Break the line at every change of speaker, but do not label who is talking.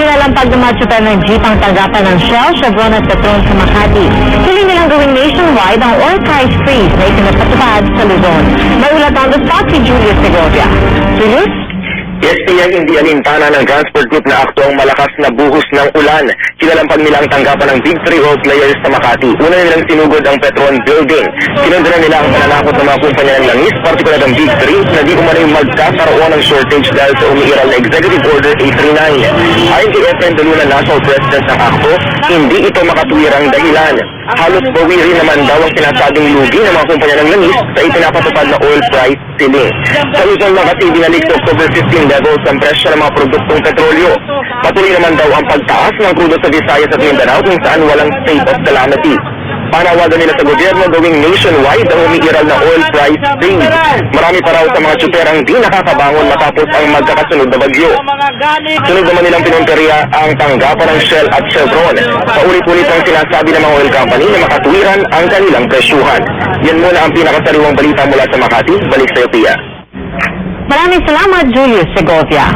Pinalampag ng mga tsuper ng jeep ang tanggapan ng Shell, Chevron at Petron sa Makati. Hiling nilang gawing nationwide ang oil price freeze na itinatupad sa Luzon. May ulat on the spot si Julius Segovia. Julius?
Yes, tiyak hindi alintana ng transport group na akto ang malakas na buhos ng ulan. Kinalampag nila ang tanggapan ng Big 3 oil players sa Makati. Una nilang sinugod ang Petron Building. Kinundra nila ang pananakot ng mga kumpanya ng langis, partikular ng Big 3, na di umano'y magkakaroon ng shortage dahil sa umiiral na Executive Order 839. Ayon kay Efren De Luna, national president ng akto, hindi ito makatuwirang dahilan. Halos bawi rin naman daw ang sinasabing lugi ng mga kumpanya ng langis sa ipinapatupad na oil price ceiling. Sa Luzon, Makati, binalik sa October 15 levels ang presyo ng mga produktong petrolyo. Patuloy naman daw ang pagtaas ng krudo sa Visayas at Mindanao kung saan walang state of calamity. Panawagan nila sa gobyerno gawing nationwide ang umiiral na oil price freeze. Marami pa raw sa mga tsuperang di nakakabangon matapos ang magkakasunod na bagyo. Sunod naman nilang pinunteriya ang tanggapan ng Shell at Chevron. Paulit-ulit ang sinasabi ng mga oil company na makatuwiran ang kanilang presyuhan. Yan muna ang pinakasariwang balita mula sa Makati. Balik sa iyo, Pia.
Maraming salamat, Julius Segovia.